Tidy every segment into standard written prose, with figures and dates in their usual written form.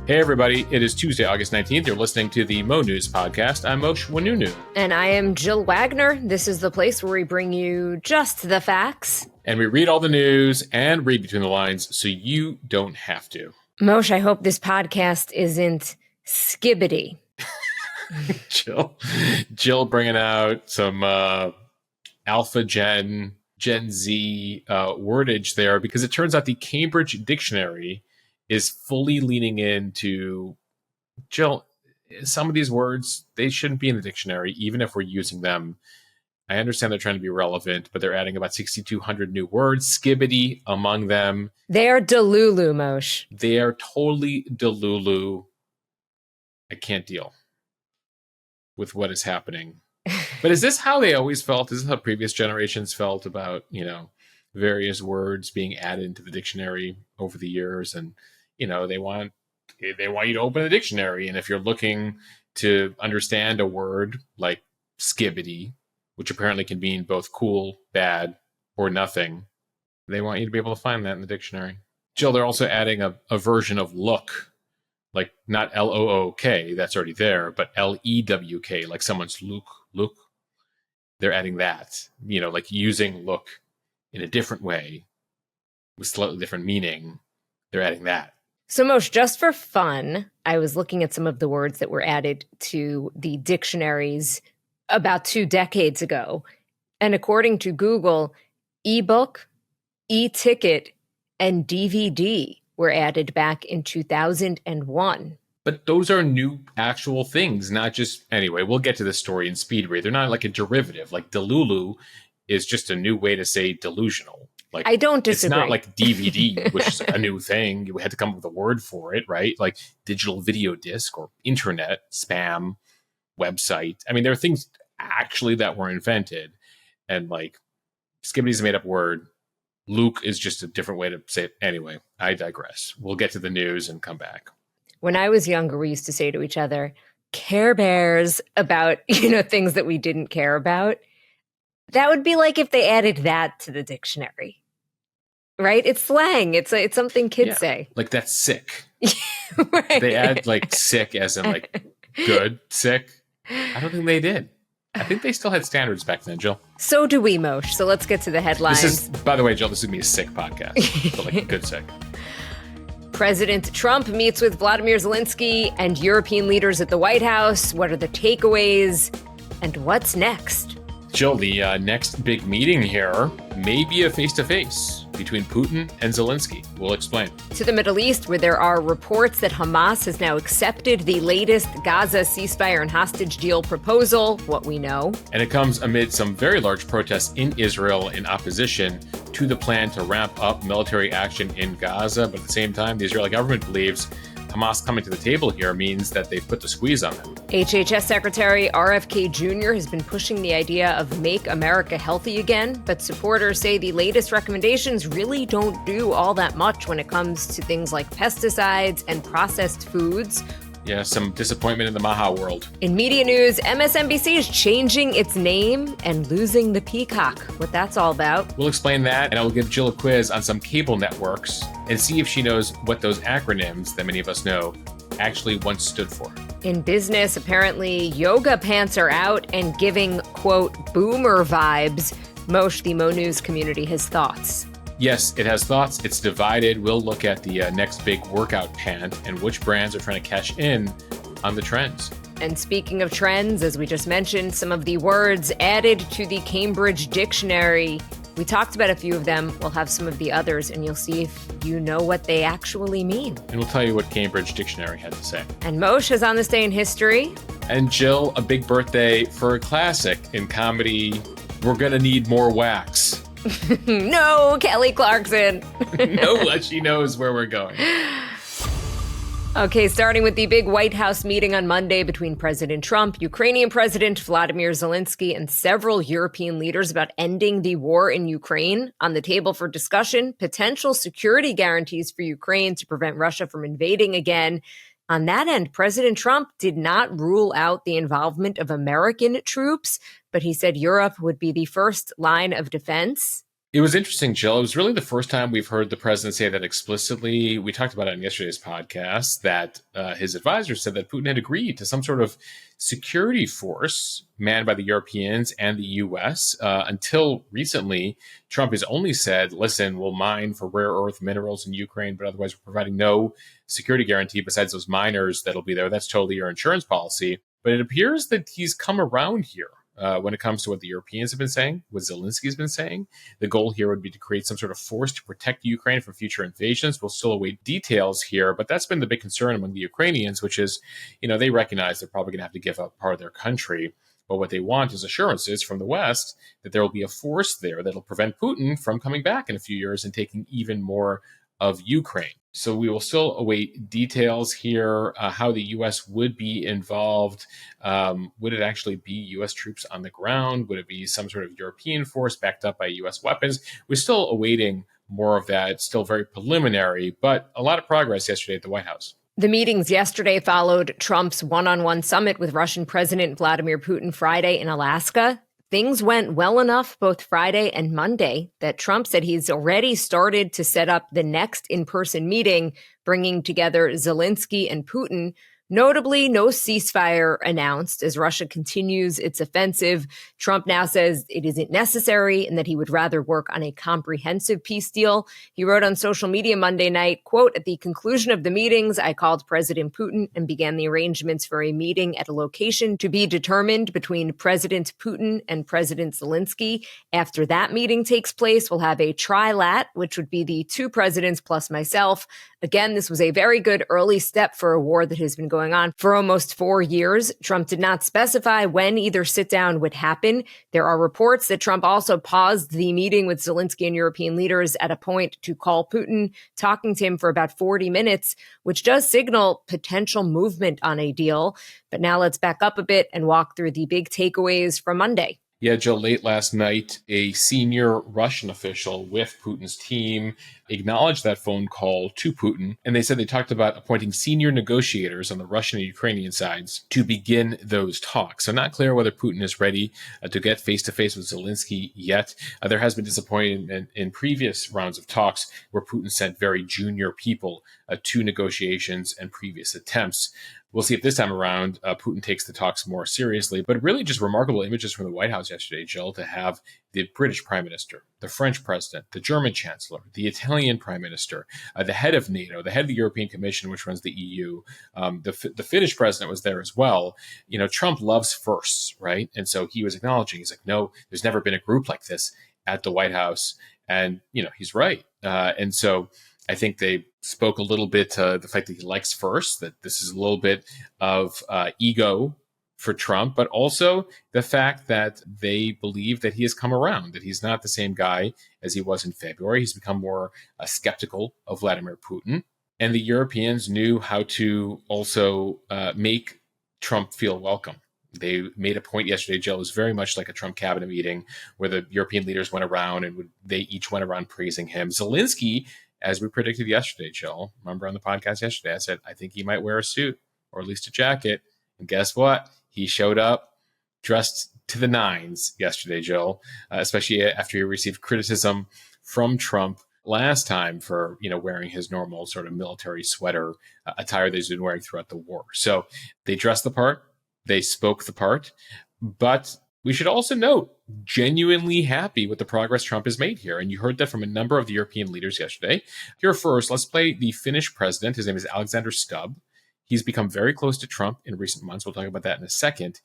Hey, everybody. It is Tuesday, August 19th. You're listening to the Mo News Podcast. I'm Moshe Wanunu. And I am Jill Wagner. This is the place where we bring you just the facts. And we read all the news and read between the lines so you don't have to. Moshe, I hope this podcast isn't Skibidi. Jill bringing out some Alpha Gen Z wordage there, because it turns out the Cambridge Dictionary is fully leaning into, Jill, some of these words, they shouldn't be in the dictionary, even if we're using them. I understand they're trying to be relevant, but they're adding about 6,200 new words, Skibidi among them. They are delulu, Moshe. They are totally delulu. I can't deal with what is happening. But is this how they always felt? Is this how previous generations felt about, various words being added into the dictionary over the years? And, they want you to open the dictionary. And if you're looking to understand a word like skibidi, which apparently can mean both cool, bad, or nothing, they want you to be able to find that in the dictionary. Jill, they're also adding a version of look, like not L-O-O-K, that's already there, but L-E-W-K, like someone's look. They're adding that, like using look in a different way with slightly different meaning. They're adding that. So, Moshe, just for fun, I was looking at some of the words that were added to the dictionaries about 2 decades ago. And according to Google, ebook, e-ticket, and DVD were added back in 2001. But those are new actual things, not just... Anyway, we'll get to this story in speed read. They're not like a derivative. Like delulu is just a new way to say delusional. Like, I don't disagree. It's not like DVD, which is a new thing. You had to come up with a word for it, right? Like digital video disc or internet, spam, website. I mean, there are things actually that were invented. And like Skibidi's a made up word. Luke is just a different way to say it. Anyway, I digress. We'll get to the news and come back. When I was younger, we used to say to each other, Care Bears, about, things that we didn't care about. That would be like if they added that to the dictionary, right? It's slang. It's something kids say. Like that's sick. Right. They add like sick as in like good, sick. I don't think they did. I think they still had standards back then, Jill. So do we, Moshe. So let's get to the headlines. This is, by the way, Jill, this is going to be a sick podcast. But like good sick. President Trump meets with Vladimir Zelensky and European leaders at the White House. What are the takeaways? And what's next? Jill, the next big meeting here may be a face-to-face between Putin and Zelensky. We'll explain. To the Middle East, where there are reports that Hamas has now accepted the latest Gaza ceasefire and hostage deal proposal, what we know. And it comes amid some very large protests in Israel in opposition to the plan to ramp up military action in Gaza. But at the same time, the Israeli government believes Hamas coming to the table here means that they've put the squeeze on them. HHS Secretary RFK Jr. has been pushing the idea of Make America Healthy Again, but supporters say the latest recommendations really don't do all that much when it comes to things like pesticides and processed foods. Yeah, some disappointment in the Maha world. In media news, MSNBC is changing its name and losing the Peacock. What that's all about. We'll explain that, and I will give Jill a quiz on some cable networks and see if she knows what those acronyms that many of us know actually once stood for. In business, apparently yoga pants are out and giving, quote, boomer vibes. Moshe, the Mo News community, has thoughts. Yes, it has thoughts. It's divided. We'll look at the next big workout pant and which brands are trying to cash in on the trends. And speaking of trends, as we just mentioned, some of the words added to the Cambridge Dictionary. We talked about a few of them. We'll have some of the others, and you'll see if you know what they actually mean. And we'll tell you what Cambridge Dictionary had to say. And Moshe is on this day in history. And Jill, a big birthday for a classic in comedy. We're going to need more wax. No, Kelly Clarkson. No, she knows where we're going. Okay, starting with the big White House meeting on Monday between President Trump, Ukrainian President Vladimir Zelensky, and several European leaders about ending the war in Ukraine. On the table for discussion, potential security guarantees for Ukraine to prevent Russia from invading again. On that end, President Trump did not rule out the involvement of American troops, but he said Europe would be the first line of defense. It was interesting, Jill. It was really the first time we've heard the president say that explicitly. We talked about it on yesterday's podcast that his advisors said that Putin had agreed to some sort of security force manned by the Europeans and the U.S. Until recently, Trump has only said, listen, we'll mine for rare earth minerals in Ukraine, but otherwise we're providing no security guarantee besides those miners that'll be there. That's totally your insurance policy. But it appears that he's come around here. When it comes to what the Europeans have been saying, what Zelensky's been saying. The goal here would be to create some sort of force to protect Ukraine from future invasions. We'll still await details here, but that's been the big concern among the Ukrainians, which is, they recognize they're probably going to have to give up part of their country. But what they want is assurances from the West that there will be a force there that'll prevent Putin from coming back in a few years and taking even more of Ukraine. So we will still await details here, how the U.S. would be involved. Would it actually be U.S. troops on the ground? Would it be some sort of European force backed up by U.S. weapons? We're still awaiting more of that. It's still very preliminary, but a lot of progress yesterday at the White House. The meetings yesterday followed Trump's one-on-one summit with Russian President Vladimir Putin Friday in Alaska. Things went well enough both Friday and Monday that Trump said he's already started to set up the next in-person meeting, bringing together Zelensky and Putin. Notably, no ceasefire announced as Russia continues its offensive. Trump now says it isn't necessary and that he would rather work on a comprehensive peace deal. He wrote on social media Monday night, quote, at the conclusion of the meetings, I called President Putin and began the arrangements for a meeting at a location to be determined between President Putin and President Zelensky. After that meeting takes place, we'll have a trilat, which would be the two presidents plus myself. Again, this was a very good early step for a war that has been going on for almost 4 years. Trump did not specify when either sit-down would happen. There are reports that Trump also paused the meeting with Zelensky and European leaders at a point to call Putin, talking to him for about 40 minutes, which does signal potential movement on a deal. But now let's back up a bit and walk through the big takeaways from Monday. Yeah, Joe, late last night, a senior Russian official with Putin's team acknowledged that phone call to Putin, and they said they talked about appointing senior negotiators on the Russian and Ukrainian sides to begin those talks. So not clear whether Putin is ready to get face-to-face with Zelensky yet. There has been disappointment in previous rounds of talks where Putin sent very junior people to negotiations and previous attempts. We'll see if this time around Putin takes the talks more seriously. But really just remarkable images from the White House yesterday, Jill, to have the British Prime Minister, the French President, the German Chancellor, the Italian Prime Minister, the head of NATO, the head of the European Commission, which runs the EU, the Finnish President was there as well. Trump loves firsts, right? And so he was acknowledging, he's like, no, there's never been a group like this at the White House. And, he's right. And so I think they spoke a little bit to the fact that he likes first, that this is a little bit of ego for Trump, but also the fact that they believe that he has come around, that he's not the same guy as he was in February. He's become more skeptical of Vladimir Putin. And the Europeans knew how to also make Trump feel welcome. They made a point yesterday, Jill, it was very much like a Trump cabinet meeting where the European leaders went around and they each went around praising him. Zelensky, as we predicted yesterday, Jill, remember on the podcast yesterday, I said, I think he might wear a suit or at least a jacket. And guess what? He showed up dressed to the nines yesterday, Jill, especially after he received criticism from Trump last time for, wearing his normal sort of military sweater attire that he's been wearing throughout the war. So they dressed the part, they spoke the part, but we should also note, genuinely happy with the progress Trump has made here. And you heard that from a number of the European leaders yesterday. Here first, let's play the Finnish president. His name is Alexander Stubb. He's become very close to Trump in recent months. We'll talk about that in a second.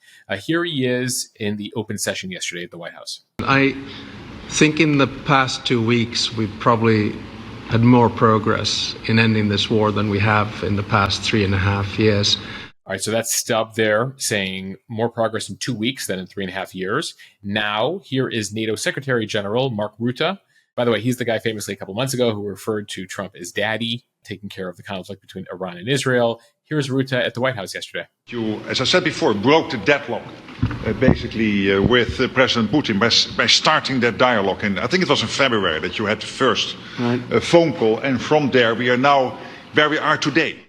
Here he is in the open session yesterday at the White House. I think in the past 2 weeks, we've probably had more progress in ending this war than we have in the past 3.5 years. All right, so that's Stubb there saying more progress in 2 weeks than in 3.5 years. Now, here is NATO Secretary General Mark Rutte. By the way, he's the guy famously a couple months ago who referred to Trump as daddy, taking care of the conflict between Iran and Israel. Here's Rutte at the White House yesterday. You, as I said before, broke the deadlock, basically with President Putin by starting that dialogue. And I think it was in February that you had the first phone call. And from there, we are now where we are today.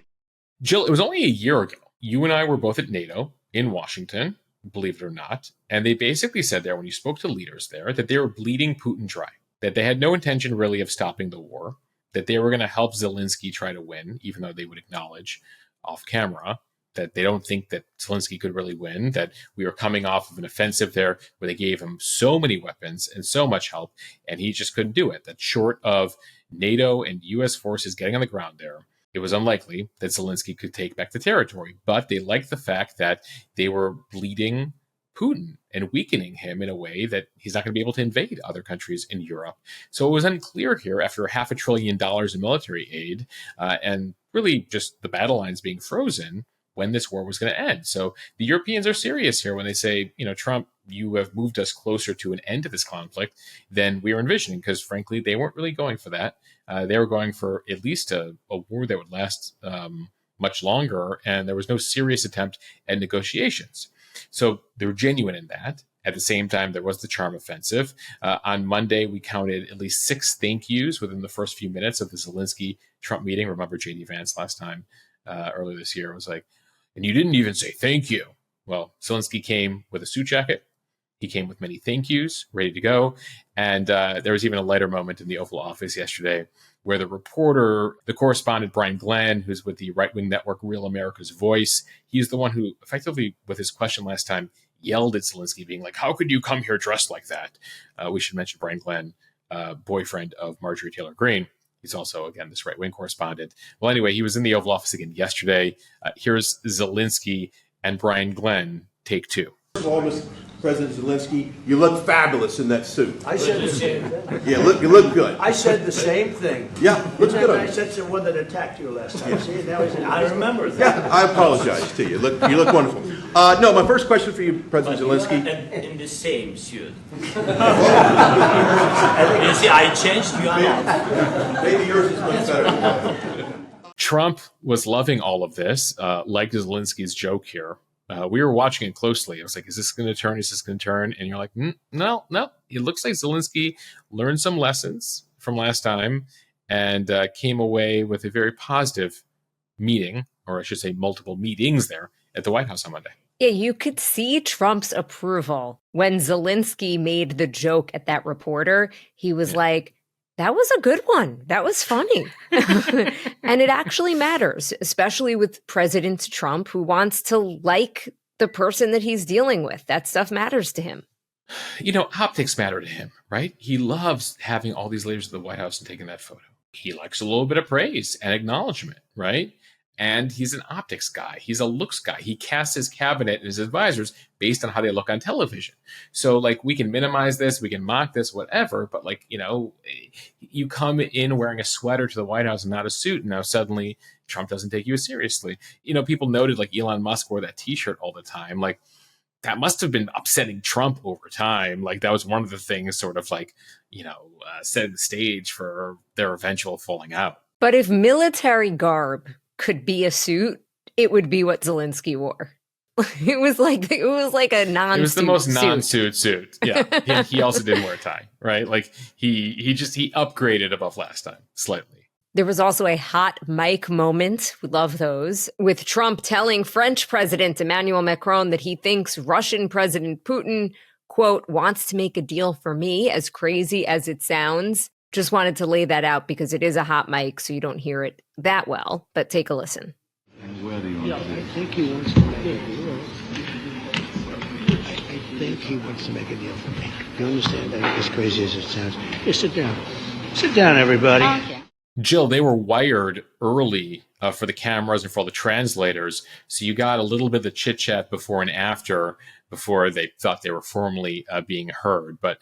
Jill, it was only a year ago. You and I were both at NATO in Washington, believe it or not. And they basically said there, when you spoke to leaders there, that they were bleeding Putin dry. that they had no intention really of stopping the war, that they were going to help Zelensky try to win, even though they would acknowledge off camera that they don't think that Zelensky could really win, that we were coming off of an offensive there where they gave him so many weapons and so much help, and he just couldn't do it. That short of NATO and U.S. forces getting on the ground there, it was unlikely that Zelensky could take back the territory. But they liked the fact that they were bleeding Putin and weakening him in a way that he's not going to be able to invade other countries in Europe. So it was unclear here, after $500 billion in military aid and really just the battle lines being frozen, when this war was going to end. So the Europeans are serious here when they say, Trump, you have moved us closer to an end to this conflict than we were envisioning, because frankly, they weren't really going for that. They were going for at least a war that would last much longer, and there was no serious attempt at negotiations. So they were genuine in that. At the same time, there was the charm offensive. On Monday, we counted at least 6 thank yous within the first few minutes of the Zelensky-Trump meeting. Remember J.D. Vance last time, earlier this year, was like, and you didn't even say thank you. Well, Zelensky came with a suit jacket. He came with many thank yous, ready to go. And there was even a lighter moment in the Oval Office yesterday where the correspondent Brian Glenn, who's with the right-wing network Real America's Voice, he's the one who effectively, with his question last time, yelled at Zelensky, being like, how could you come here dressed like that? We should mention Brian Glenn, boyfriend of Marjorie Taylor Greene. He's also, again, this right-wing correspondent. Well, anyway, he was in the Oval Office again yesterday. Here's Zelensky and Brian Glenn, take 2. First of all, Mr. President Zelensky, you look fabulous in that suit. I said the same thing. Yeah, you look good. I said the same thing. Yeah, looks good on I you. said to the one that attacked you last time. See, now he's I remember that. Yeah, I apologize to you. You look wonderful. No, my first question for you, President Zelensky. In the same suit. You see, I changed. You are not. Maybe yours is much better. Trump was loving all of this, liked Zelensky's joke here. We were watching it closely. I was like, is this going to turn? Is this going to turn? And you're like, no. It looks like Zelensky learned some lessons from last time and came away with a very positive meeting, or I should say multiple meetings there at the White House on Monday. Yeah, you could see Trump's approval when Zelensky made the joke at that reporter. He was like, that was a good one. That was funny. And it actually matters, especially with President Trump, who wants to like the person that he's dealing with. That stuff matters to him. Optics matter to him, right? He loves having all these leaders at the White House and taking that photo. He likes a little bit of praise and acknowledgement, right? And he's an optics guy. He's a looks guy. He casts his cabinet and his advisors based on how they look on television. So, we can minimize this, we can mock this, whatever. But, you come in wearing a sweater to the White House and not a suit, and now suddenly Trump doesn't take you as seriously. People noted, Elon Musk wore that T-shirt all the time. That must have been upsetting Trump over time. That was one of the things sort of setting the stage for their eventual falling out. But if military garb could be a suit, it would be what Zelensky wore. It was like a non-suit. It was the most non-suit suit. Yeah. He also didn't wear a tie, right? He upgraded above last time slightly. There was also a hot mic moment, we love those, with Trump telling French President Emmanuel Macron that he thinks Russian President Putin, quote, wants to make a deal for me, as crazy as it sounds. Just wanted to lay that out because it is a hot mic, so you don't hear it that well, but take a listen. I think he wants to make a deal. I think he wants to make a deal for me. You understand that? As crazy as it sounds. Here, sit down. Sit down, everybody. Okay. Jill, they were wired early for the cameras and for all the translators, so you got a little bit of the chit-chat before and after, before they thought they were formally being heard. But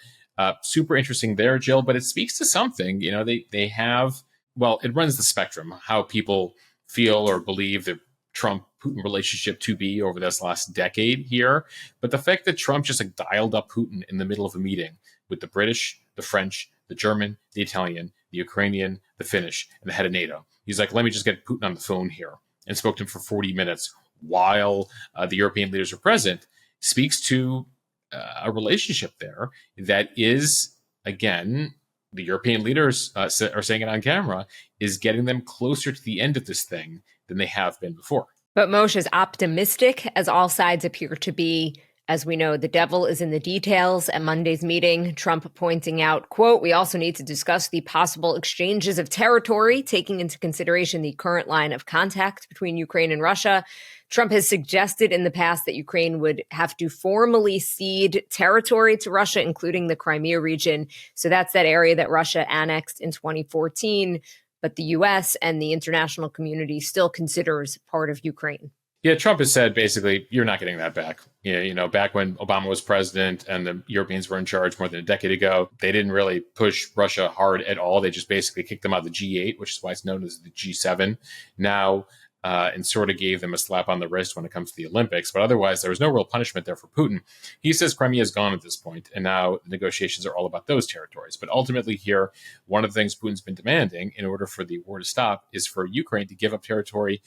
super interesting there, Jill, but it speaks to something. They have, it runs the spectrum, how people feel or believe the Trump-Putin relationship to be over this last decade here. But the fact that Trump just dialed up Putin in the middle of a meeting with the British, the French, the German, the Italian, the Ukrainian, the Finnish, and the head of NATO. He's like, let me just get Putin on the phone here, and spoke to him for 40 minutes while the European leaders were present, speaks to a relationship there that is, again, the European leaders are saying it on camera, is getting them closer to the end of this thing than they have been before. But Moshe, as optimistic as all sides appear to be, As we know, the devil is in the details. At Monday's meeting, Trump pointing out, quote, "We also need to discuss the possible exchanges of territory, taking into consideration the current line of contact between Ukraine and Russia." Trump has suggested in the past that Ukraine would have to formally cede territory to Russia, including the Crimea region. So that's that area that Russia annexed in 2014, but the U.S. and the international community still considers part of Ukraine. Yeah, Trump has said basically, you're not getting that back. Yeah, back when Obama was president and the Europeans were in charge more than a decade ago, they didn't really push Russia hard at all. They just basically kicked them out of the G8, which is why it's known as the G7 now, and sort of gave them a slap on the wrist when it comes to the Olympics. But otherwise, there was no real punishment there for Putin. He says Crimea is gone at this point, and now the negotiations are all about those territories. But ultimately here, one of the things Putin's been demanding in order for the war to stop is for Ukraine to give up territory,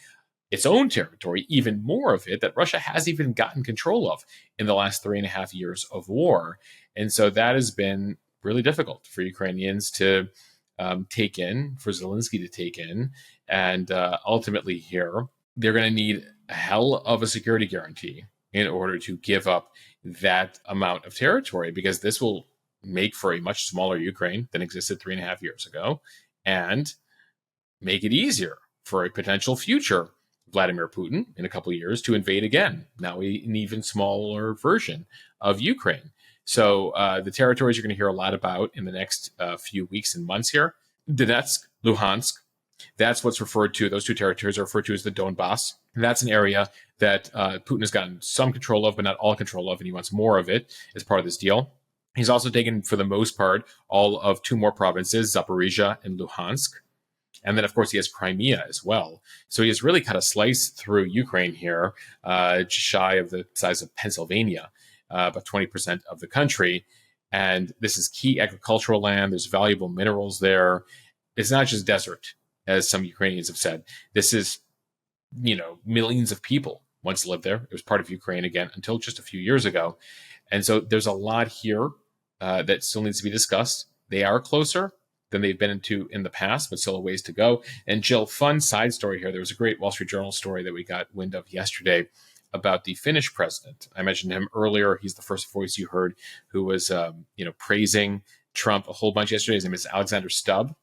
its own territory, even more of it, that Russia has even gotten control of in the last 3.5 years of war. And so that has been really difficult for Ukrainians to take in, for Zelensky to take in. And ultimately here, they're going to need a hell of a security guarantee in order to give up that amount of territory, because this will make for a much smaller Ukraine than existed 3.5 years ago, and make it easier for a potential future Vladimir Putin in a couple of years to invade again, now an even smaller version of Ukraine. So the territories you're going to hear a lot about in the next few weeks and months here, Donetsk, Luhansk, that's what's referred to, those two territories are referred to as the Donbass. And that's an area that Putin has gotten some control of, but not all control of, and he wants more of it as part of this deal. He's also taken, for the most part, all of two more provinces, Zaporizhia and Luhansk. And then, of course, he has Crimea as well. So he has really cut a slice through Ukraine here, just shy of the size of Pennsylvania, about 20% of the country. And this is key agricultural land. There's valuable minerals there. It's not just desert, as some Ukrainians have said. This is, millions of people once lived there. It was part of Ukraine again until just a few years ago. And so there's a lot here that still needs to be discussed. They are closer than they've been into in the past, but still a ways to go. And Jill, fun side story here. There was a great Wall Street Journal story that we got wind of yesterday about the Finnish president. I mentioned him earlier. He's the first voice you heard who was, praising Trump a whole bunch yesterday. His name is Alexander Stubb.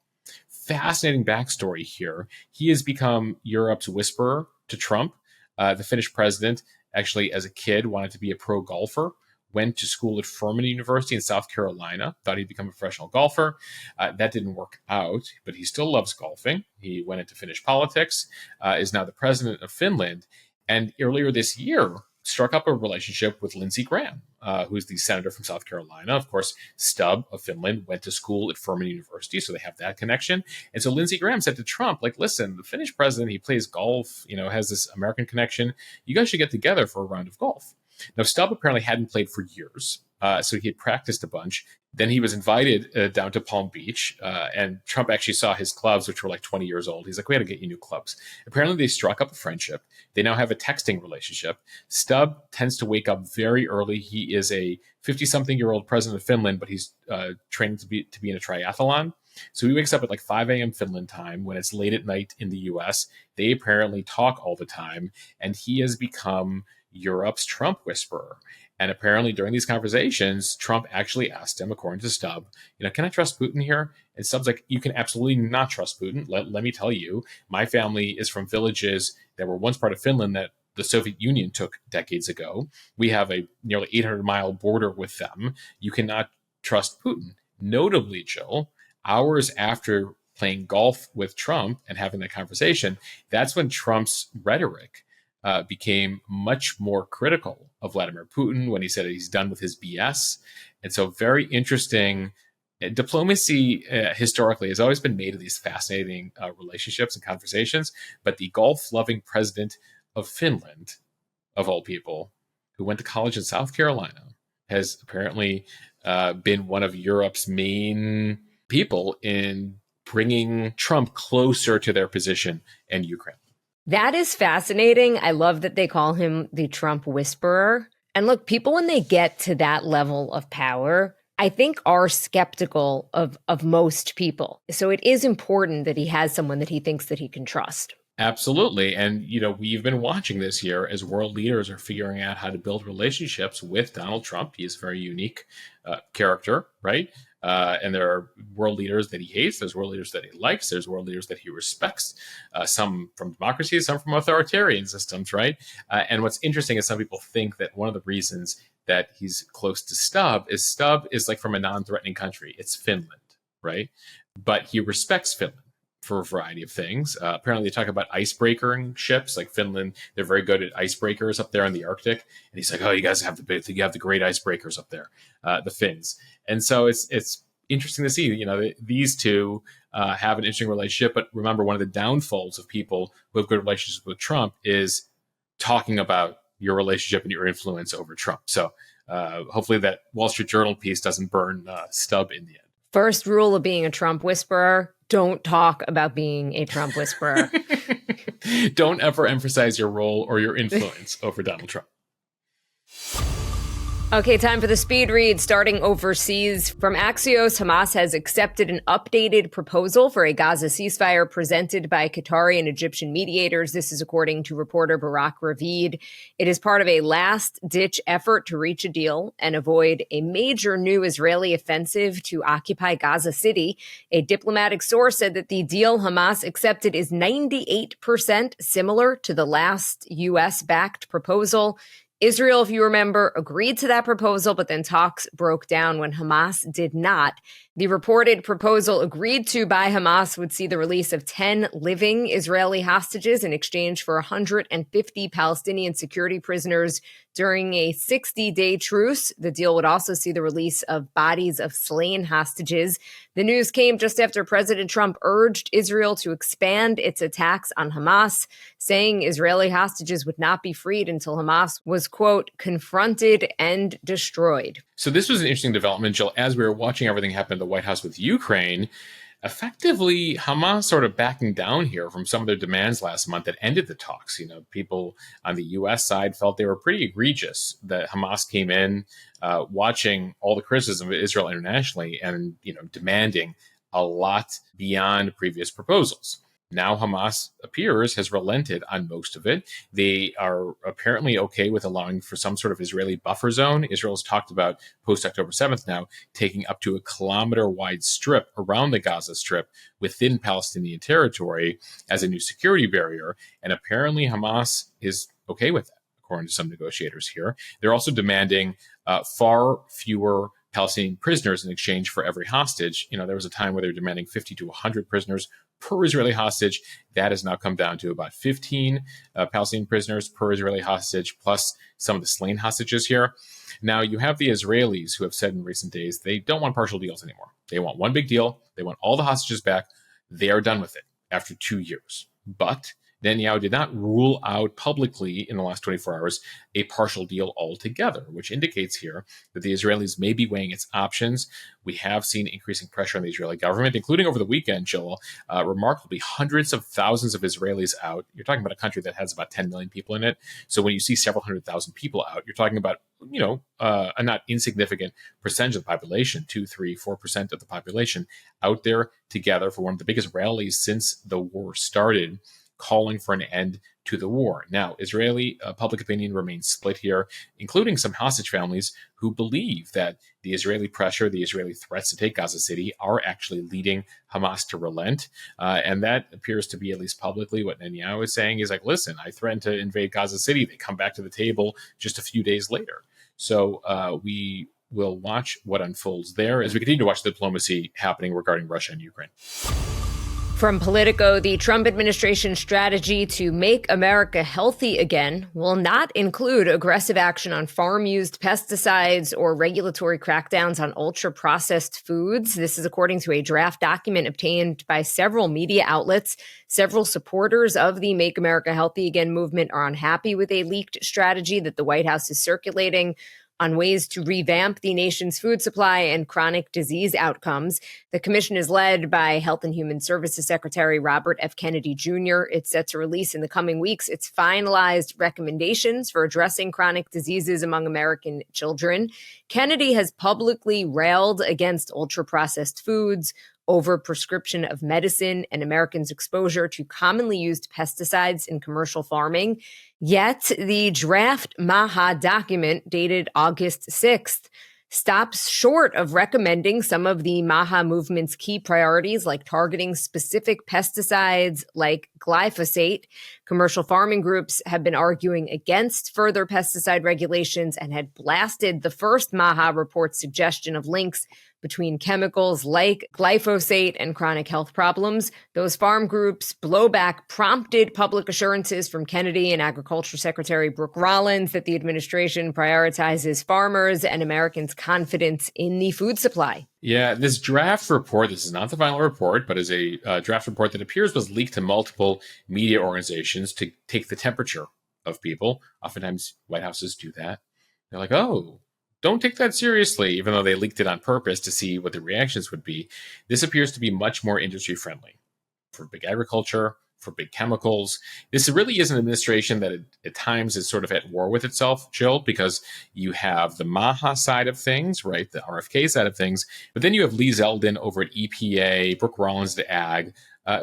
Fascinating backstory here. He has become Europe's whisperer to Trump. The Finnish president actually, as a kid, wanted to be a pro golfer. Went to school at Furman University in South Carolina, thought he'd become a professional golfer. That didn't work out, but he still loves golfing. He went into Finnish politics, is now the president of Finland, and earlier this year struck up a relationship with Lindsey Graham, who's the senator from South Carolina. Of course, Stubb of Finland went to school at Furman University, so they have that connection. And so Lindsey Graham said to Trump, listen, the Finnish president, he plays golf, has this American connection. You guys should get together for a round of golf. Now, Stubb apparently hadn't played for years, so he had practiced a bunch. Then he was invited down to Palm Beach, and Trump actually saw his clubs, which were like 20 years old. He's like, we got to get you new clubs. Apparently, they struck up a friendship. They now have a texting relationship. Stubb tends to wake up very early. He is a 50-something-year-old president of Finland, but he's training to be in a triathlon. So he wakes up at like 5 a.m. Finland time when it's late at night in the U.S. They apparently talk all the time, and he has become Europe's Trump whisperer. And apparently during these conversations, Trump actually asked him, according to Stubb, can I trust Putin here? And Stubb's like, you can absolutely not trust Putin. Let me tell you, my family is from villages that were once part of Finland that the Soviet Union took decades ago. We have a nearly 800-mile border with them. You cannot trust Putin. Notably, Jill, hours after playing golf with Trump and having that conversation, that's when Trump's rhetoric became much more critical of Vladimir Putin, when he said he's done with his BS. And so very interesting. Diplomacy historically has always been made of these fascinating relationships and conversations. But the golf-loving president of Finland, of all people, who went to college in South Carolina, has apparently been one of Europe's main people in bringing Trump closer to their position in Ukraine. That is fascinating. I love that they call him the Trump whisperer. And look, people, when they get to that level of power, I think are skeptical of most people. So it is important that he has someone that he thinks that he can trust. Absolutely. And, we've been watching this year as world leaders are figuring out how to build relationships with Donald Trump. He is a very unique character, right? And there are world leaders that he hates. There's world leaders that he likes. There's world leaders that he respects, some from democracies, some from authoritarian systems, right? And what's interesting is some people think that one of the reasons that he's close to Stubb is like from a non-threatening country. It's Finland, right? But he respects Finland for a variety of things. Apparently, they talk about icebreaking ships, like Finland. They're very good at icebreakers up there in the Arctic. And he's like, "Oh, you guys have the great icebreakers up there, the Finns." And so it's interesting to see, these two have an interesting relationship. But remember, one of the downfalls of people who have good relationships with Trump is talking about your relationship and your influence over Trump. So hopefully that Wall Street Journal piece doesn't burn Stubb in the end. First rule of being a Trump whisperer: don't talk about being a Trump whisperer. Don't ever emphasize your role or your influence over Donald Trump. Okay, time for the speed read. Starting overseas, from Axios, Hamas has accepted an updated proposal for a Gaza ceasefire presented by Qatari and Egyptian mediators. This is according to reporter Barak Ravid. It is part of a last-ditch effort to reach a deal and avoid a major new Israeli offensive to occupy Gaza City. A diplomatic source said that the deal Hamas accepted is 98% similar to the last U.S.-backed proposal. Israel, if you remember, agreed to that proposal, but then talks broke down when Hamas did not. The reported proposal agreed to by Hamas would see the release of 10 living Israeli hostages in exchange for 150 Palestinian security prisoners during a 60-day truce. The deal would also see the release of bodies of slain hostages. The news came just after President Trump urged Israel to expand its attacks on Hamas, saying Israeli hostages would not be freed until Hamas was, quote, confronted and destroyed. So this was an interesting development, Jill. As we were watching everything happen at the White House with Ukraine, effectively Hamas sort of backing down here from some of their demands last month that ended the talks. People on the U.S. side felt they were pretty egregious that Hamas came in watching all the criticism of Israel internationally and, demanding a lot beyond previous proposals. Now Hamas appears has relented on most of it. They are apparently okay with allowing for some sort of Israeli buffer zone. Israel's talked about post-October 7th now taking up to a kilometer-wide strip around the Gaza Strip within Palestinian territory as a new security barrier. And apparently Hamas is okay with that, according to some negotiators here. They're also demanding far fewer Palestinian prisoners in exchange for every hostage. There was a time where they were demanding 50 to 100 prisoners per Israeli hostage. That has now come down to about 15 Palestinian prisoners per Israeli hostage, plus some of the slain hostages here. Now, you have the Israelis who have said in recent days they don't want partial deals anymore. They want one big deal. They want all the hostages back. They are done with it after 2 years. But Netanyahu did not rule out publicly in the last 24 hours a partial deal altogether, which indicates here that the Israelis may be weighing its options. We have seen increasing pressure on the Israeli government, including over the weekend, Joel. Remarkably, hundreds of thousands of Israelis out. You're talking about a country that has about 10 million people in it. So when you see several 100,000 people out, you're talking about, a not insignificant percentage of the population, 2, 3, 4% of the population out there together for one of the biggest rallies since the war started, calling for an end to the war. Now, Israeli public opinion remains split here, including some hostage families who believe that the Israeli pressure, the Israeli threats to take Gaza City are actually leading Hamas to relent. And that appears to be, at least publicly, what Netanyahu is saying is like, listen, I threatened to invade Gaza City. They come back to the table just a few days later. So we will watch what unfolds there as we continue to watch the diplomacy happening regarding Russia and Ukraine. From Politico, the Trump administration's strategy to make America healthy again will not include aggressive action on farm-used pesticides or regulatory crackdowns on ultra-processed foods. This is according to a draft document obtained by several media outlets. Several supporters of the Make America Healthy Again movement are unhappy with a leaked strategy that the White House is circulating on ways to revamp the nation's food supply and chronic disease outcomes. The commission is led by Health and Human Services Secretary Robert F. Kennedy Jr. It's set to release in the coming weeks its finalized recommendations for addressing chronic diseases among American children. Kennedy has publicly railed against ultra-processed foods, overprescription of medicine and Americans' exposure to commonly used pesticides in commercial farming. Yet the draft MAHA document dated August 6th stops short of recommending some of the MAHA movement's key priorities, like targeting specific pesticides like glyphosate. Commercial farming groups have been arguing against further pesticide regulations and had blasted the first MAHA report's suggestion of links between chemicals like glyphosate and chronic health problems. Those farm groups' blowback prompted public assurances from Kennedy and Agriculture Secretary Brooke Rollins that the administration prioritizes farmers and Americans' confidence in the food supply. Yeah, this draft report, this is not the final report, but is a draft report that appears was leaked to multiple media organizations to take the temperature of people. Oftentimes, White Houses do that. They're like, oh, don't take that seriously, even though they leaked it on purpose to see what the reactions would be. This appears to be much more industry friendly for big agriculture, for big chemicals. This really is an administration that at times is sort of at war with itself, Jill, because you have the MAHA side of things, right, the RFK side of things, but then you have Lee Zeldin over at EPA, Brooke Rollins at Ag,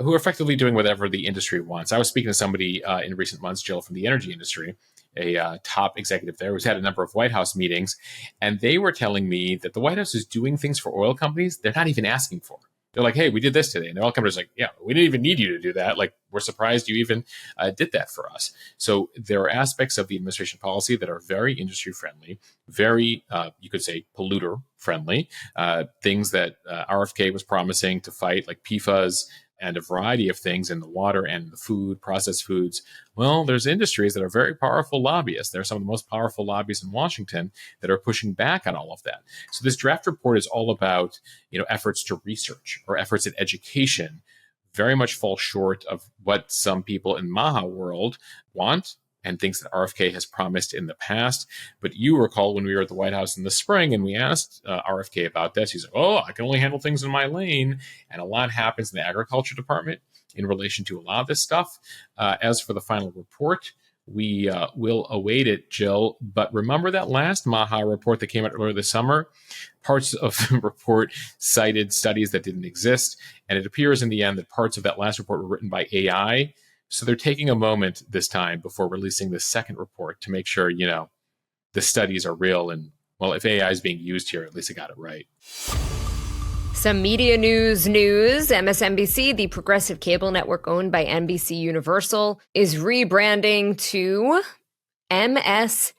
who are effectively doing whatever the industry wants. I was speaking to somebody in recent months, Jill, from the energy industry, a top executive there who's had a number of White House meetings, and they were telling me that the White House is doing things for oil companies they're not even asking for. They're like, hey, we did this today. And the oil companies are like, yeah, we didn't even need you to do that. Like, we're surprised you even did that for us. So there are aspects of the administration policy that are very industry friendly, very, you could say, polluter friendly, things that RFK was promising to fight, like PFAS, and a variety of things in the water and the food, processed foods. Well, there's industries that are very powerful lobbyists. They're some of the most powerful lobbyists in Washington that are pushing back on all of that. So this draft report is all about, efforts to research or efforts at education, very much fall short of what some people in MAHA world want and things that RFK has promised in the past. But you recall when we were at the White House in the spring and we asked RFK about this, he's like, oh, I can only handle things in my lane. And a lot happens in the agriculture department in relation to a lot of this stuff. As for the final report, we will await it, Jill. But remember that last MAHA report that came out earlier this summer? Parts of the report cited studies that didn't exist. And it appears in the end that parts of that last report were written by AI. So they're taking a moment this time before releasing the second report to make sure, the studies are real. And, well, if AI is being used here, at least it got it right. Some media news. MSNBC, the progressive cable network owned by NBC Universal, is rebranding to MS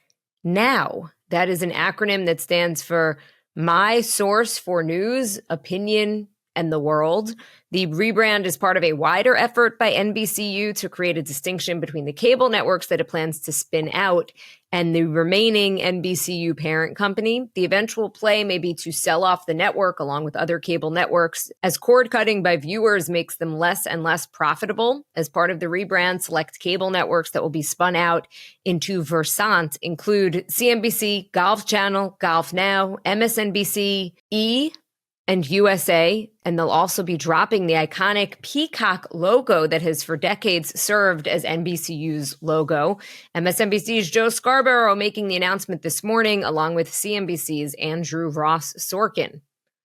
Now. That is an acronym that stands for My Source for News, Opinion, and the World. The rebrand is part of a wider effort by NBCU to create a distinction between the cable networks that it plans to spin out and the remaining NBCU parent company. The eventual play may be to sell off the network along with other cable networks, as cord cutting by viewers makes them less and less profitable. As part of the rebrand, select cable networks that will be spun out into Versant include CNBC, Golf Channel, Golf Now, MSNBC, E! and USA, and they'll also be dropping the iconic Peacock logo that has for decades served as NBCU's logo. MSNBC's Joe Scarborough making the announcement this morning, along with CNBC's Andrew Ross Sorkin.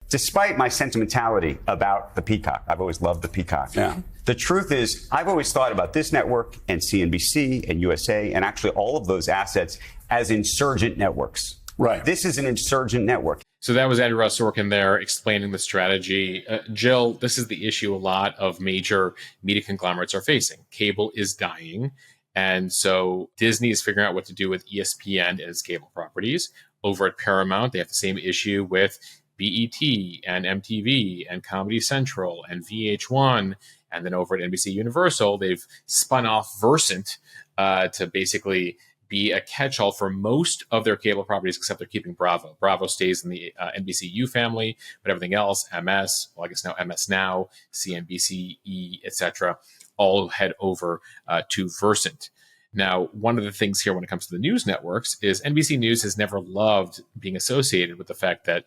Despite my sentimentality about the Peacock, I've always loved the Peacock. Yeah. The truth is, I've always thought about this network and CNBC and USA and actually all of those assets as insurgent networks. Right. This is an insurgent network. So that was Andrew Ross Sorkin there explaining the strategy. Jill, this is the issue a lot of major media conglomerates are facing. Cable is dying. And so Disney is figuring out what to do with ESPN and its cable properties. Over at Paramount, they have the same issue with BET and MTV and Comedy Central and VH1. And then over at NBC Universal, they've spun off Versant to basically be a catch-all for most of their cable properties, except they're keeping Bravo. Bravo stays in the NBCU family, but everything else, MS, well, I guess now MS Now, CNBC, E, etc., all head over to Versant. Now, one of the things here when it comes to the news networks is NBC News has never loved being associated with the fact that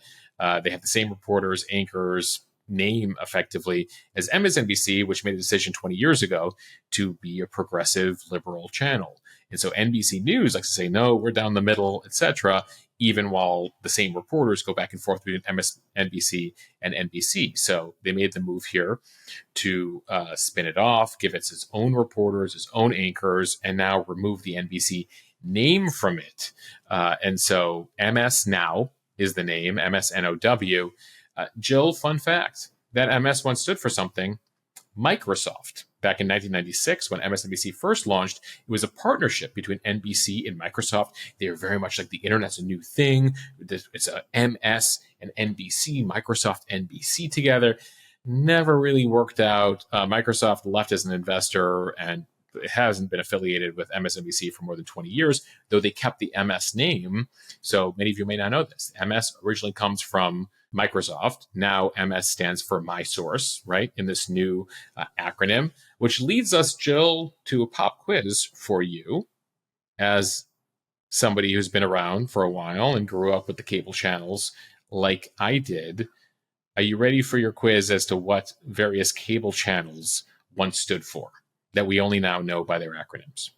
they have the same reporters, anchors, name effectively as MSNBC, which made a decision 20 years ago to be a progressive liberal channel. And so NBC News likes to say, no, we're down the middle, etc. even while the same reporters go back and forth between MSNBC and NBC. So they made the move here to spin it off, give it its own reporters, its own anchors, and now remove the NBC name from it. And so MS Now is the name, MSNOW. Jill, fun fact, that MS once stood for something, Microsoft. Back in 1996, when MSNBC first launched, it was a partnership between NBC and Microsoft. They were very much like the internet's a new thing. It's a MS and NBC, Microsoft, NBC together. Never really worked out. Microsoft left as an investor and it hasn't been affiliated with MSNBC for more than 20 years, though they kept the MS name. So many of you may not know this. MS originally comes from Microsoft. Now MS stands for My Source, right, in this new acronym, which leads us, Jill, to a pop quiz for you as somebody who's been around for a while and grew up with the cable channels like I did. Are you ready for your quiz as to what various cable channels once stood for that we only now know by their acronyms?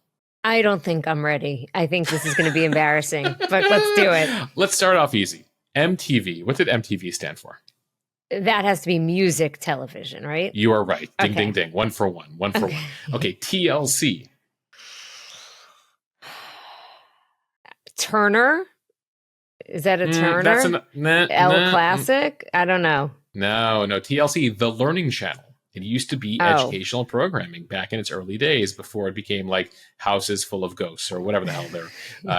I don't think I'm ready. I think this is going to be embarrassing, but let's do it. Let's start off easy. MTV. What did MTV stand for? That has to be music television, right? You are right. Ding, Okay. ding, ding. One for one. One for one. Okay, TLC. Turner? Is that a Turner? That's L Classic? I don't know. No. TLC, the Learning Channel. It used to be educational programming back in its early days before it became like Houses Full of Ghosts or whatever the hell they're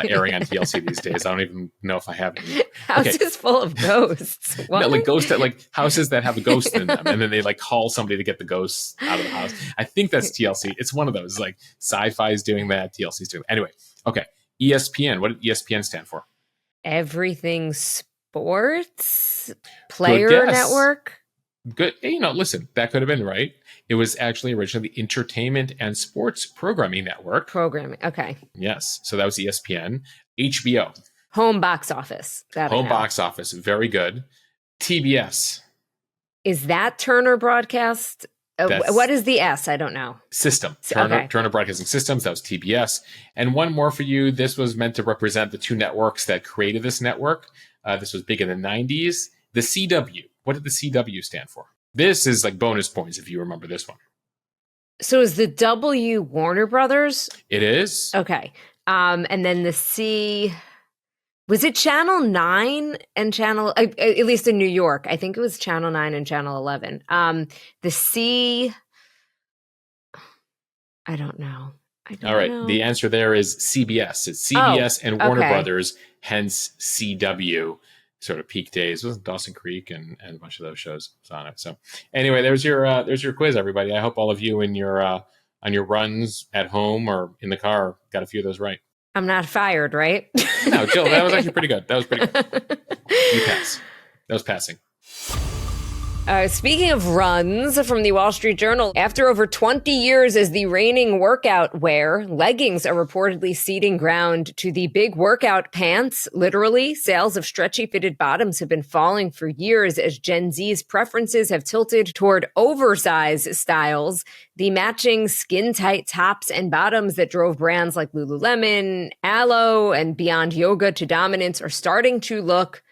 airing on TLC these days. I don't even know if I have it. Houses Full of Ghosts. What? No, like ghosts that like houses that have a ghost in them, and then they like call somebody to get the ghosts out of the house. I think that's TLC. It's one of those. Like Sci-Fi is doing that. TLC's doing that. Anyway, okay. ESPN. What did ESPN stand for? Everything Sports? Player Network? Good. Listen, that could have been right. It was actually originally the Entertainment and Sports Programming Network. Programming. Okay. Yes. So that was ESPN. HBO. Home Box Office. Home Box Office. Very good. TBS. Is that Turner Broadcast? What is the S? I don't know. System. Turner Broadcasting Systems. That was TBS. And one more for you. This was meant to represent the two networks that created this network. This was big in the 90s. The CW. What did the CW stand for? This is like bonus points if you remember this one. So is the W Warner Brothers? It is. Okay. And then the C, was it Channel 9 and Channel, at least in New York? I think it was Channel 9 and Channel 11. The C, I don't know. All right. The answer there is CBS. It's CBS and Warner Brothers, hence CW. Sort of peak days. It was Dawson Creek and a bunch of those shows on it. So anyway, there's your quiz, everybody. I hope all of you in your on your runs at home or in the car got a few of those right. I'm not fired, right? No, Jill, that was actually pretty good. That was pretty good. You pass. That was passing. Speaking of runs from the Wall Street Journal, after over 20 years as the reigning workout wear, leggings are reportedly ceding ground to the big workout pants. Literally, sales of stretchy fitted bottoms have been falling for years as Gen Z's preferences have tilted toward oversized styles. The matching skin-tight tops and bottoms that drove brands like Lululemon, Alo, and Beyond Yoga to dominance are starting to look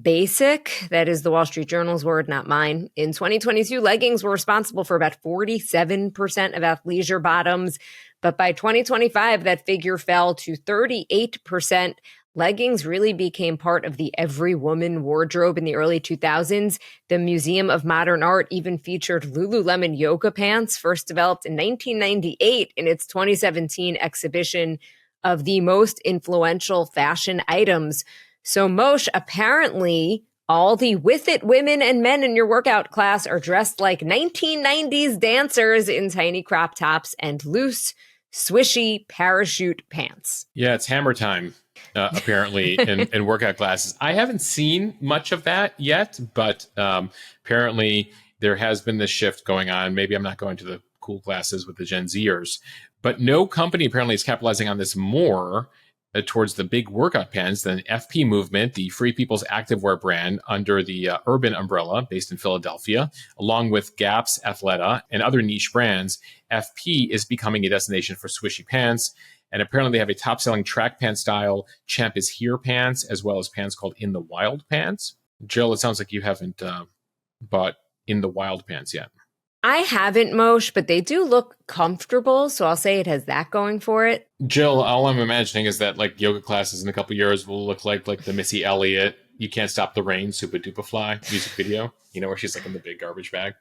basic. That is the Wall Street Journal's word, not mine. In 2022, leggings were responsible for about 47% of athleisure bottoms, but by 2025, that figure fell to 38%. Leggings really became part of the every woman wardrobe in the early 2000s. The Museum of Modern Art even featured Lululemon yoga pants, first developed in 1998 in its 2017 exhibition of the most influential fashion items. So Moshe, apparently all the With It women and men in your workout class are dressed like 1990s dancers in tiny crop tops and loose, swishy parachute pants. Yeah, it's hammer time, apparently, in workout classes. I haven't seen much of that yet, but apparently there has been this shift going on. Maybe I'm not going to the cool classes with the Gen Zers, but no company apparently is capitalizing on this more towards the big workout pants, then FP Movement, the Free People's Activewear brand under the Urban umbrella based in Philadelphia, along with Gap's Athleta and other niche brands, FP is becoming a destination for swishy pants. And apparently they have a top-selling track pant style Champ is Here pants, as well as pants called In the Wild pants. Jill, it sounds like you haven't bought In the Wild pants yet. I haven't, Moshe, but they do look comfortable, so I'll say it has that going for it. Jill, all I'm imagining is that like yoga classes in a couple years will look like the Missy Elliott You Can't Stop the Rain Super Duper Fly music video, where she's like in the big garbage bag.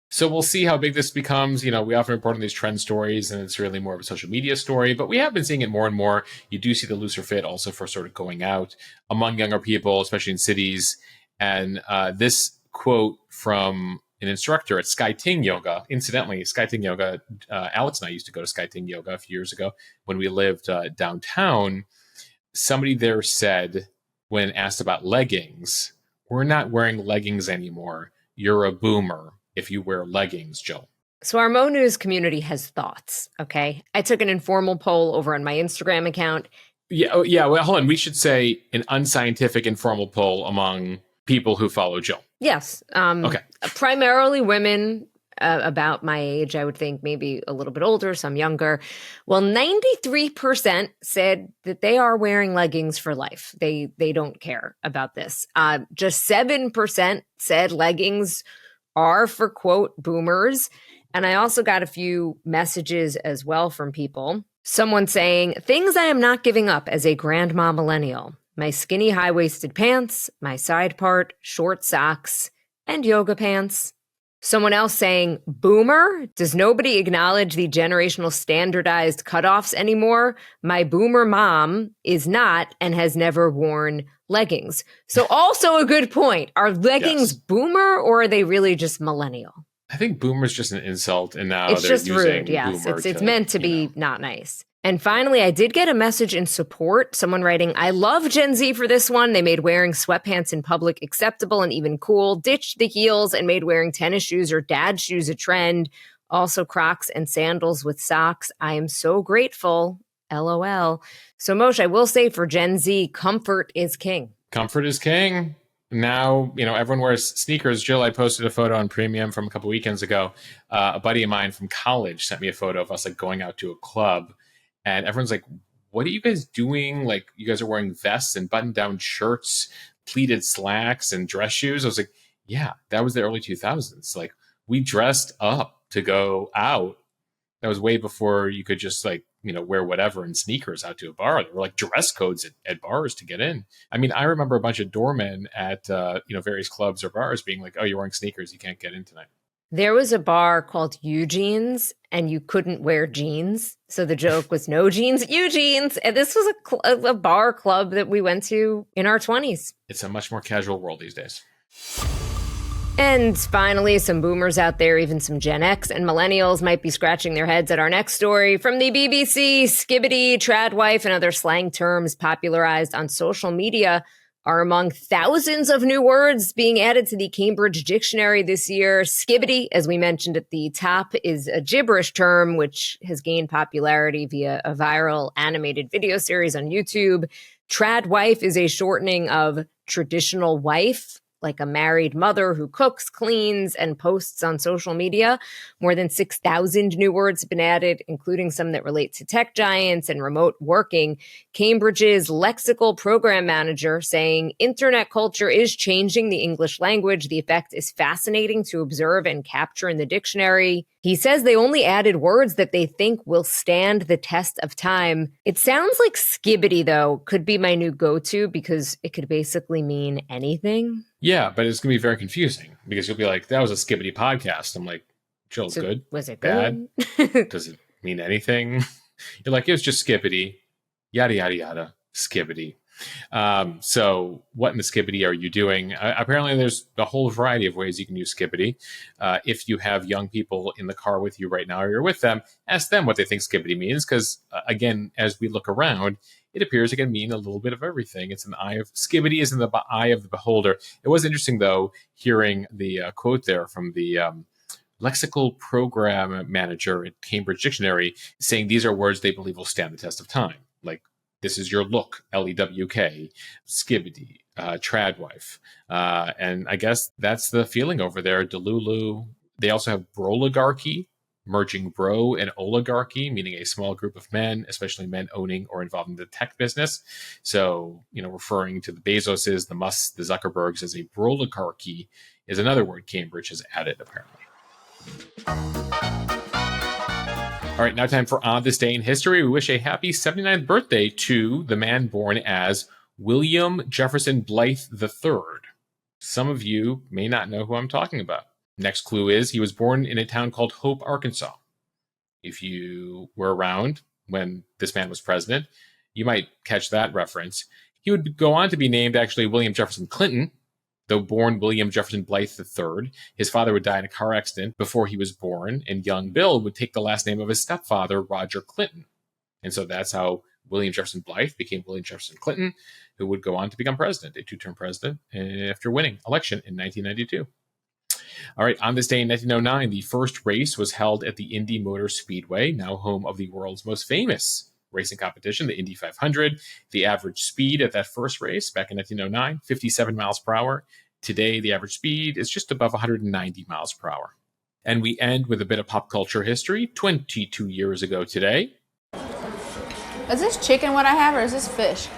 So we'll see how big this becomes. We often report on these trend stories, and it's really more of a social media story, but we have been seeing it more and more. You do see the looser fit also for sort of going out among younger people, especially in cities. And this quote from an instructor at Sky Ting Yoga. Incidentally, Sky Ting Yoga, Alex and I used to go to Sky Ting Yoga a few years ago when we lived downtown. Somebody there said, when asked about leggings, we're not wearing leggings anymore. You're a boomer if you wear leggings, Jill. So our Mo News community has thoughts, okay? I took an informal poll over on my Instagram account. Yeah. Well, hold on. We should say an unscientific informal poll among people who follow Jill. Yes. Okay. Primarily women about my age, I would think maybe a little bit older, some younger. Well, 93% said that they are wearing leggings for life. They don't care about this. Just 7% said leggings are for, quote, boomers. And I also got a few messages as well from people. Someone saying, things I am not giving up as a grandma millennial. My skinny high-waisted pants, my side part, short socks, and yoga pants. Someone else saying, boomer? Does nobody acknowledge the generational standardized cutoffs anymore? My boomer mom is not and has never worn leggings. So also a good point. Are leggings boomer, or are they really just millennial? I think boomer is just an insult, and now it's they're just using rude. Yes, boomer it's meant to be not nice. And finally, I did get a message in support. Someone writing, I love Gen Z for this one. They made wearing sweatpants in public acceptable and even cool, ditched the heels and made wearing tennis shoes or dad shoes a trend. Also Crocs and sandals with socks. I am so grateful. LOL. So Moshe, I will say for Gen Z, comfort is king. Comfort is king. Now, everyone wears sneakers. Jill, I posted a photo on Premium from a couple weekends ago. A buddy of mine from college sent me a photo of us going out to a club. And everyone's like, what are you guys doing? Like, you guys are wearing vests and button-down shirts, pleated slacks, and dress shoes. I was like, yeah, that was the early 2000s. Like, we dressed up to go out. That was way before you could just, wear whatever in sneakers out to a bar. There were, dress codes at bars to get in. I mean, I remember a bunch of doormen at, various clubs or bars being like, oh, you're wearing sneakers, you can't get in tonight. There was a bar called Eugene's, and you couldn't wear jeans. So the joke was no jeans at Eugene's. And this was a bar club that we went to in our 20s. It's a much more casual world these days. And finally, some boomers out there, even some Gen X and millennials might be scratching their heads at our next story. From the BBC, Skibidi, Tradwife, and other slang terms popularized on social media are among thousands of new words being added to the Cambridge Dictionary this year. Skibidi, as we mentioned at the top, is a gibberish term which has gained popularity via a viral animated video series on YouTube. Tradwife is a shortening of traditional wife, like a married mother who cooks, cleans, and posts on social media. More than 6,000 new words have been added, including some that relate to tech giants and remote working. Cambridge's lexical program manager saying, internet culture is changing the English language. The effect is fascinating to observe and capture in the dictionary. He says they only added words that they think will stand the test of time. It sounds like Skibidi, though, could be my new go-to because it could basically mean anything. Yeah, but it's going to be very confusing because you'll be like, that was a Skibidi podcast. I'm like, Jill's good. Was it bad? Good? Does it mean anything? You're like, it was just Skibidi. Yada, yada, yada. Skibidi. So what in the Skibidi are you doing? Apparently there's a whole variety of ways you can use Skibidi. If you have young people in the car with you right now or you're with them, ask them what they think Skibidi means. Because again, as we look around, it appears it can mean a little bit of everything. It's an eye of Skibidi is in the eye of the beholder. It was interesting though, hearing the quote there from the lexical program manager at Cambridge Dictionary saying these are words they believe will stand the test of time. like This Is Your Look, Lewk, Skibidi, Tradwife. And I guess that's the feeling over there. Delulu. They also have broligarchy, merging bro and oligarchy, meaning a small group of men, especially men owning or involved in the tech business. So, referring to the Bezoses, the Musks, the Zuckerbergs as a broligarchy is another word Cambridge has added, apparently. All right, now time for On This Day in History. We wish a happy 79th birthday to the man born as William Jefferson Blythe III. Some of you may not know who I'm talking about. Next clue is he was born in a town called Hope, Arkansas. If you were around when this man was president, you might catch that reference. He would go on to be named actually William Jefferson Clinton, though born William Jefferson Blythe III. His father would die in a car accident before he was born, and young Bill would take the last name of his stepfather, Roger Clinton. And so that's how William Jefferson Blythe became William Jefferson Clinton, who would go on to become president, a two-term president, after winning election in 1992. All right, on this day in 1909, the first race was held at the Indy Motor Speedway, now home of the world's most famous racing competition, the Indy 500. The average speed at that first race back in 1909, 57 miles per hour. Today, the average speed is just above 190 miles per hour. And we end with a bit of pop culture history. 22 years ago today. Is this chicken what I have, or is this fish?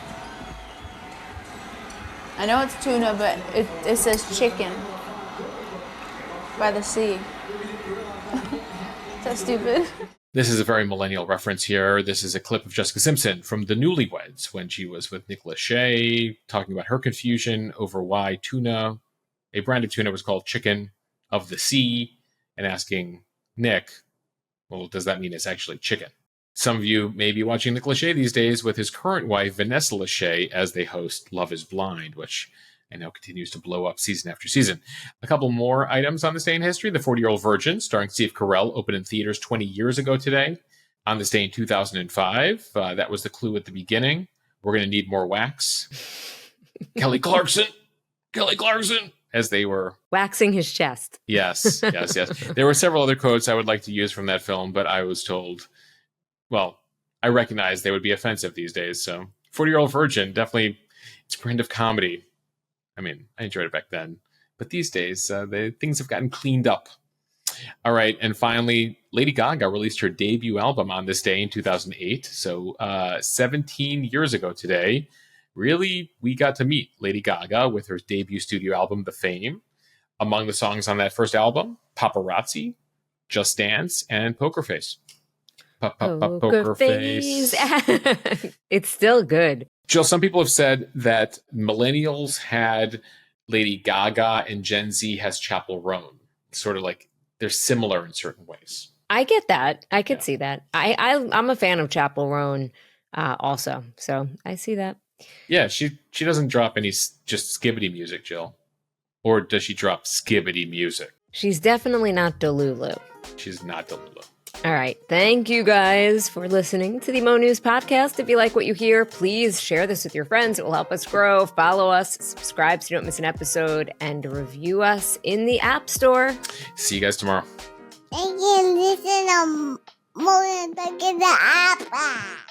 I know it's tuna, but it says chicken by the sea. Is that stupid? This is a very millennial reference here. This is a clip of Jessica Simpson from The Newlyweds when she was with Nick Lachey, talking about her confusion over why tuna, a brand of tuna, was called chicken of the sea, and asking Nick, well, does that mean it's actually chicken? Some of you may be watching Nick Lachey these days with his current wife, Vanessa Lachey, as they host Love is Blind, which I know continues to blow up season after season. A couple more items on this day in history. The 40-Year-Old Virgin, starring Steve Carell, opened in theaters 20 years ago today. On this day in 2005, that was the clue at the beginning. We're going to need more wax. Kelly Clarkson, as they were waxing his chest. Yes. There were several other quotes I would like to use from that film, but I was told, well, I recognize they would be offensive these days. So 40-Year-Old Virgin, definitely, it's a brand of comedy. I mean, I enjoyed it back then, but these days, things have gotten cleaned up. All right, and finally, Lady Gaga released her debut album on this day in 2008. So 17 years ago today, really, we got to meet Lady Gaga with her debut studio album, The Fame. Among the songs on that first album, Paparazzi, Just Dance, and Poker Face. Poker Face. It's still good. Jill, some people have said that millennials had Lady Gaga and Gen Z has Chappell Roan. Sort of like they're similar in certain ways. I get that. I could see that. I'm a fan of Chappell Roan also. So I see that. Yeah, she doesn't drop any just Skibidi music, Jill. Or does she drop Skibidi music? She's definitely not Delulu. She's not Delulu. All right. Thank you guys for listening to the Mo News Podcast. If you like what you hear, please share this with your friends. It will help us grow. Follow us, subscribe so you don't miss an episode, and review us in the App Store. See you guys tomorrow. Thank you. Listen to Mo News in the app.